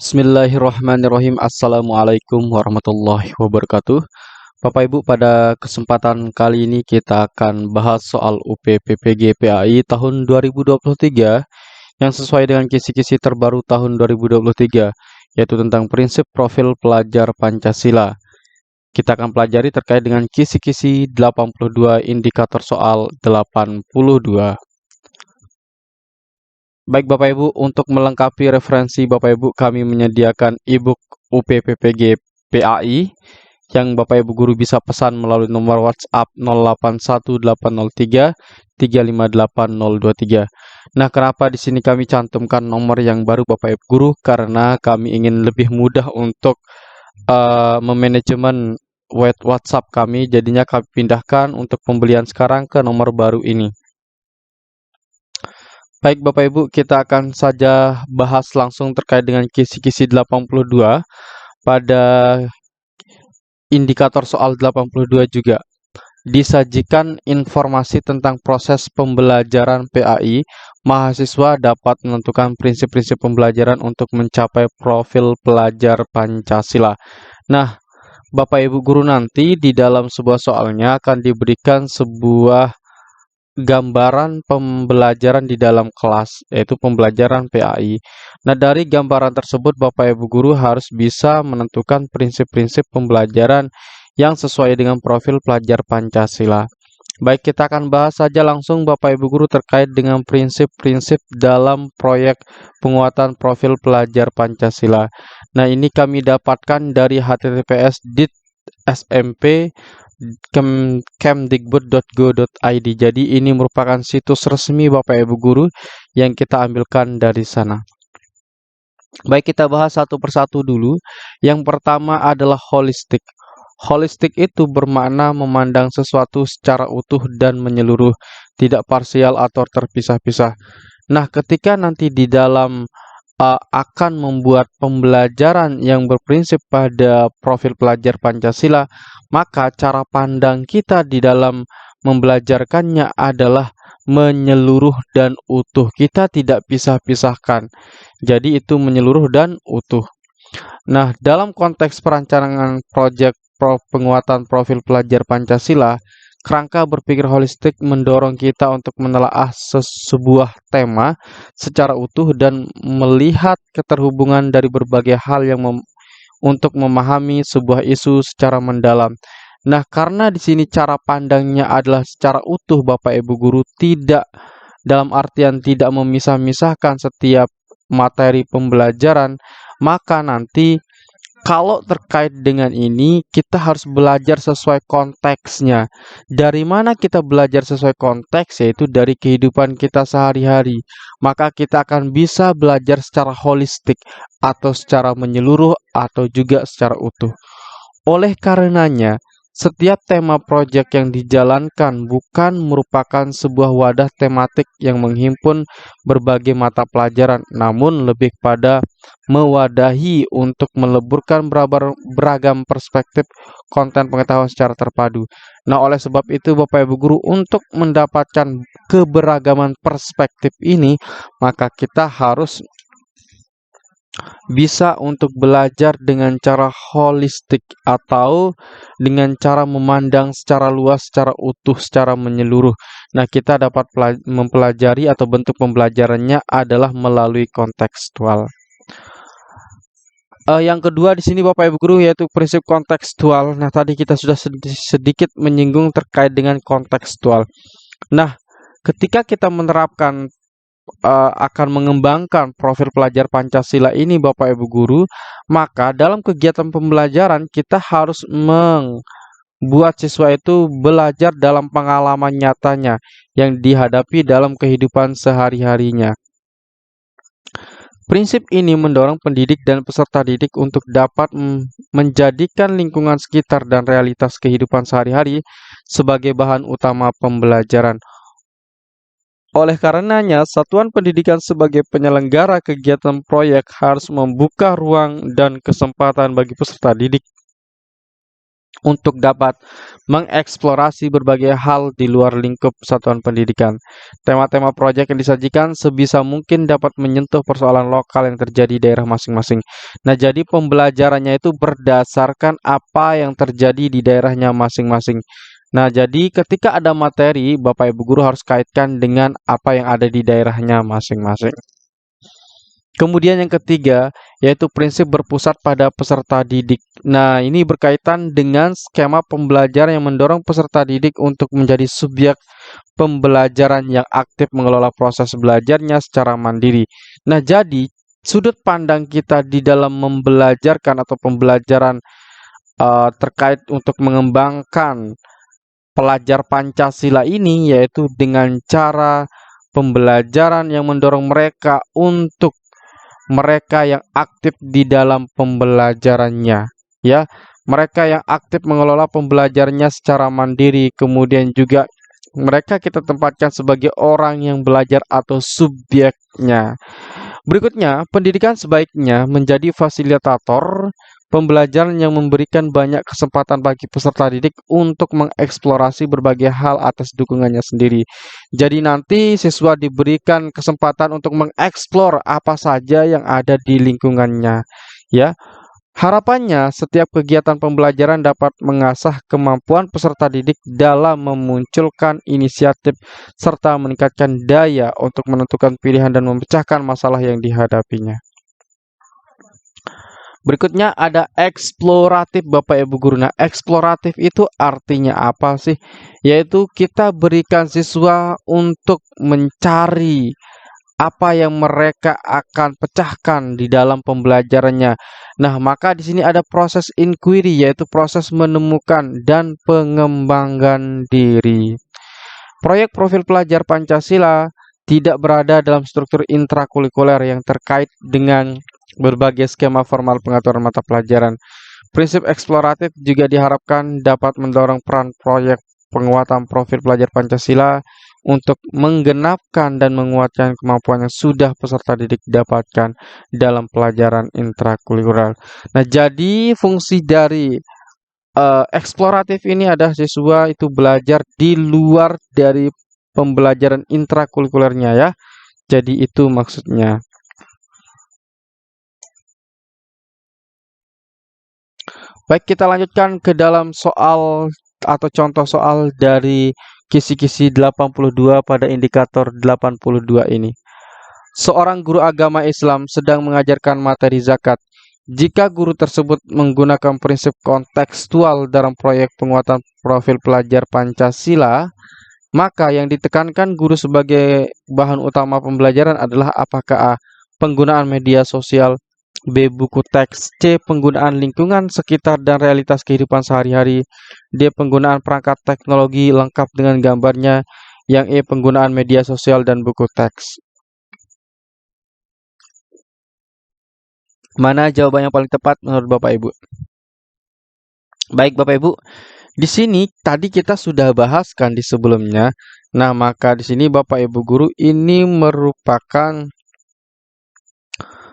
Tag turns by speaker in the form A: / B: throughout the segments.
A: Bismillahirrahmanirrahim. Assalamualaikum warahmatullahi wabarakatuh. Bapak Ibu, pada kesempatan kali ini kita akan bahas soal UPPPG PAI tahun 2023 yang sesuai dengan kisi-kisi terbaru tahun 2023, yaitu tentang prinsip profil pelajar Pancasila. Kita akan pelajari terkait dengan kisi-kisi 82 indikator soal 82. Baik Bapak Ibu, untuk melengkapi referensi Bapak Ibu, kami menyediakan e-book UPPPG PAI yang Bapak Ibu guru bisa pesan melalui nomor WhatsApp 081880 Nah, kenapa di sini kami cantumkan nomor yang baru Bapak Ibu guru? Karena kami ingin lebih mudah untuk memanajemen WhatsApp kami, jadinya kami pindahkan untuk pembelian sekarang ke nomor baru ini. Baik Bapak Ibu, kita akan saja bahas langsung terkait dengan kisi-kisi 82 pada indikator soal 82 juga. Disajikan informasi tentang proses pembelajaran PAI, mahasiswa dapat menentukan prinsip-prinsip pembelajaran untuk mencapai profil pelajar Pancasila. Nah, Bapak Ibu guru, nanti di dalam sebuah soalnya akan diberikan sebuah gambaran pembelajaran di dalam kelas, yaitu pembelajaran PAI. Nah, dari gambaran tersebut Bapak Ibu guru harus bisa menentukan prinsip-prinsip pembelajaran yang sesuai dengan profil pelajar Pancasila. Baik, kita akan bahas saja langsung Bapak Ibu guru terkait dengan prinsip-prinsip dalam proyek penguatan profil pelajar Pancasila. Nah, ini kami dapatkan dari https://dit.smp kemdikbud.go.id. Jadi ini merupakan situs resmi Bapak Ibu guru yang kita ambilkan dari sana. Baik, kita bahas satu persatu dulu. Yang pertama adalah holistik. Holistik itu bermakna memandang sesuatu secara utuh dan menyeluruh, tidak parsial atau terpisah-pisah. Nah, ketika nanti di dalam akan membuat pembelajaran yang berprinsip pada profil pelajar Pancasila, maka cara pandang kita di dalam membelajarkannya adalah menyeluruh dan utuh. Kita tidak pisah-pisahkan. Jadi itu menyeluruh dan utuh. Nah, dalam konteks perancangan proyek penguatan profil pelajar Pancasila, kerangka berpikir holistik mendorong kita untuk menelaah sebuah tema secara utuh dan melihat keterhubungan dari berbagai hal yang untuk memahami sebuah isu secara mendalam. Nah, karena di sini cara pandangnya adalah secara utuh Bapak Ibu guru, tidak dalam artian tidak memisah-misahkan setiap materi pembelajaran, maka nanti kalau terkait dengan ini, kita harus belajar sesuai konteksnya. Dari mana kita belajar sesuai konteks, yaitu dari kehidupan kita sehari-hari. Maka kita akan bisa belajar secara holistik, atau secara menyeluruh, atau juga secara utuh. Oleh karenanya, setiap tema proyek yang dijalankan bukan merupakan sebuah wadah tematik yang menghimpun berbagai mata pelajaran, namun lebih pada mewadahi untuk meleburkan beragam perspektif konten pengetahuan secara terpadu. Nah, oleh sebab itu Bapak Ibu guru, untuk mendapatkan keberagaman perspektif ini, maka kita harus bisa untuk belajar dengan cara holistik atau dengan cara memandang secara luas, secara utuh, secara menyeluruh. Nah, kita dapat mempelajari atau bentuk pembelajarannya adalah melalui kontekstual. Yang kedua di sini Bapak Ibu guru, yaitu prinsip kontekstual. Nah, tadi kita sudah sedikit menyinggung terkait dengan kontekstual. Nah, ketika kita menerapkan akan mengembangkan profil pelajar Pancasila ini Bapak Ibu guru, maka dalam kegiatan pembelajaran kita harus membuat siswa itu belajar dalam pengalaman nyatanya yang dihadapi dalam kehidupan sehari-harinya. Prinsip ini mendorong pendidik dan peserta didik untuk dapat menjadikan lingkungan sekitar dan realitas kehidupan sehari-hari sebagai bahan utama pembelajaran. Oleh karenanya, satuan pendidikan sebagai penyelenggara kegiatan proyek harus membuka ruang dan kesempatan bagi peserta didik untuk dapat mengeksplorasi berbagai hal di luar lingkup satuan pendidikan. Tema-tema proyek yang disajikan sebisa mungkin dapat menyentuh persoalan lokal yang terjadi di daerah masing-masing. Nah, jadi pembelajarannya itu berdasarkan apa yang terjadi di daerahnya masing-masing. Nah, jadi ketika ada materi, Bapak Ibu guru harus kaitkan dengan apa yang ada di daerahnya masing-masing. Kemudian yang ketiga, yaitu prinsip berpusat pada peserta didik. Nah, ini berkaitan dengan skema pembelajaran yang mendorong peserta didik untuk menjadi subjek pembelajaran yang aktif mengelola proses belajarnya secara mandiri. Nah, jadi sudut pandang kita di dalam membelajarkan atau pembelajaran terkait untuk mengembangkan pelajar Pancasila ini yaitu dengan cara pembelajaran yang mendorong mereka yang aktif di dalam pembelajarannya, ya. Mereka yang aktif mengelola pembelajarannya secara mandiri, kemudian juga mereka kita tempatkan sebagai orang yang belajar atau subjeknya. Berikutnya, pendidikan sebaiknya menjadi fasilitator pembelajaran yang memberikan banyak kesempatan bagi peserta didik untuk mengeksplorasi berbagai hal atas dukungannya sendiri. Jadi nanti siswa diberikan kesempatan untuk mengeksplor apa saja yang ada di lingkungannya, ya. Harapannya, setiap kegiatan pembelajaran dapat mengasah kemampuan peserta didik dalam memunculkan inisiatif serta meningkatkan daya untuk menentukan pilihan dan memecahkan masalah yang dihadapinya. Berikutnya ada eksploratif Bapak Ibu guru. Nah, eksploratif itu artinya apa sih? Yaitu kita berikan siswa untuk mencari apa yang mereka akan pecahkan di dalam pembelajarannya. Nah, maka di sini ada proses inquiry, yaitu proses menemukan dan pengembangan diri. Proyek profil pelajar Pancasila tidak berada dalam struktur intrakurikuler yang terkait dengan berbagai skema formal pengaturan mata pelajaran. Prinsip eksploratif juga diharapkan dapat mendorong peran proyek penguatan profil pelajar Pancasila untuk menggenapkan dan menguatkan kemampuan yang sudah peserta didik dapatkan dalam pelajaran intrakurikuler. Nah, jadi fungsi dari eksploratif ini adalah siswa itu belajar di luar dari pembelajaran intrakurikulernya, ya. Jadi itu maksudnya. Baik, kita lanjutkan ke dalam soal atau contoh soal dari kisi-kisi 82 pada indikator 82 ini. Seorang guru agama Islam sedang mengajarkan materi zakat. Jika guru tersebut menggunakan prinsip kontekstual dalam proyek penguatan profil pelajar Pancasila, maka yang ditekankan guru sebagai bahan utama pembelajaran adalah apakah A. Penggunaan media sosial, B. Buku teks, C. Penggunaan lingkungan sekitar dan realitas kehidupan sehari-hari, D. Penggunaan perangkat teknologi lengkap dengan gambarnya, yang E. Penggunaan media sosial dan buku teks. Mana jawaban yang paling tepat menurut Bapak Ibu? Baik Bapak Ibu, di sini tadi kita sudah bahas kan di sebelumnya. Nah, maka di sini Bapak Ibu guru ini merupakan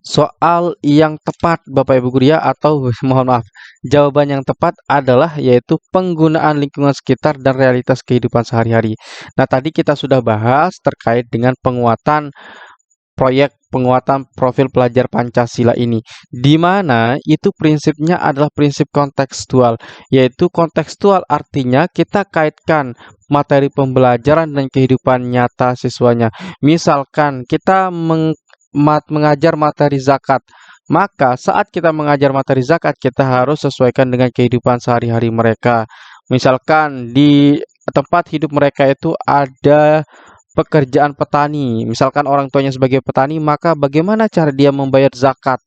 A: soal yang tepat Bapak Ibu guru ya, atau mohon maaf, jawaban yang tepat adalah yaitu penggunaan lingkungan sekitar dan realitas kehidupan sehari-hari. Nah, tadi kita sudah bahas terkait dengan penguatan proyek penguatan profil pelajar Pancasila ini, di mana itu prinsipnya adalah prinsip kontekstual, yaitu kontekstual artinya kita kaitkan materi pembelajaran dan kehidupan nyata siswanya. Misalkan kita mengajar materi zakat, maka saat kita mengajar materi zakat kita harus sesuaikan dengan kehidupan sehari-hari mereka. Misalkan di tempat hidup mereka itu ada pekerjaan petani, misalkan orang tuanya sebagai petani, maka bagaimana cara dia membayar zakat?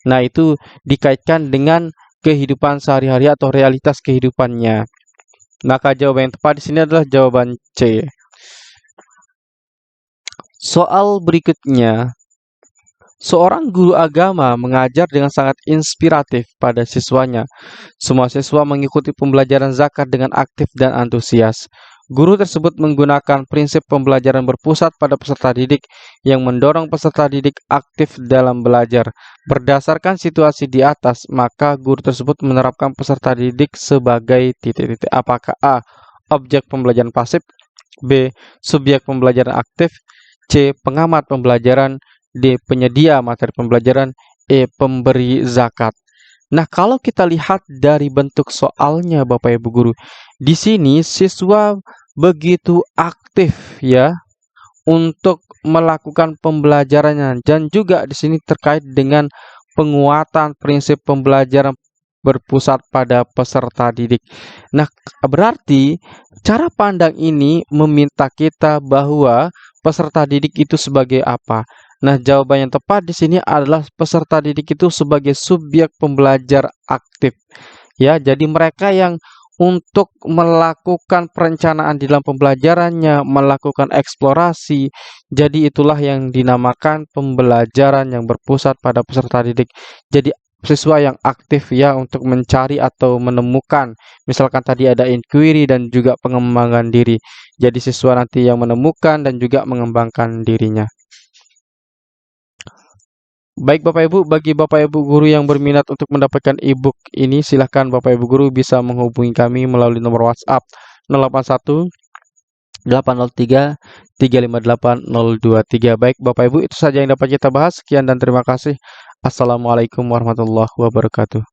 A: Nah, itu dikaitkan dengan kehidupan sehari-hari atau realitas kehidupannya. Maka jawaban yang tepat di sini adalah jawaban C. Soal berikutnya, seorang guru agama mengajar dengan sangat inspiratif pada siswanya. Semua siswa mengikuti pembelajaran zakat dengan aktif dan antusias. Guru tersebut menggunakan prinsip pembelajaran berpusat pada peserta didik yang mendorong peserta didik aktif dalam belajar. Berdasarkan situasi di atas, maka guru tersebut menerapkan peserta didik sebagai titik-titik. Apakah A. Objek pembelajaran pasif, B. Subjek pembelajaran aktif, C. Pengamat pembelajaran, D. Penyedia materi pembelajaran, E. Pemberi zakat. Nah, kalau kita lihat dari bentuk soalnya Bapak Ibu guru, di sini siswa begitu aktif ya untuk melakukan pembelajarannya, dan juga di sini terkait dengan penguatan prinsip pembelajaran berpusat pada peserta didik. Nah, berarti cara pandang ini meminta kita bahwa peserta didik itu sebagai apa? Nah, jawaban yang tepat di sini adalah peserta didik itu sebagai subjek pembelajar aktif. Ya, jadi mereka yang untuk melakukan perencanaan di dalam pembelajarannya, melakukan eksplorasi. Jadi itulah yang dinamakan pembelajaran yang berpusat pada peserta didik. Jadi siswa yang aktif ya untuk mencari atau menemukan. Misalkan tadi ada inquiry dan juga pengembangan diri. Jadi siswa nanti yang menemukan dan juga mengembangkan dirinya. Baik Bapak Ibu, bagi Bapak Ibu guru yang berminat untuk mendapatkan e-book ini, silahkan Bapak Ibu guru bisa menghubungi kami melalui nomor WhatsApp 081 803 358 023. Baik Bapak Ibu, itu saja yang dapat kita bahas. Sekian dan terima kasih. Assalamualaikum warahmatullahi wabarakatuh.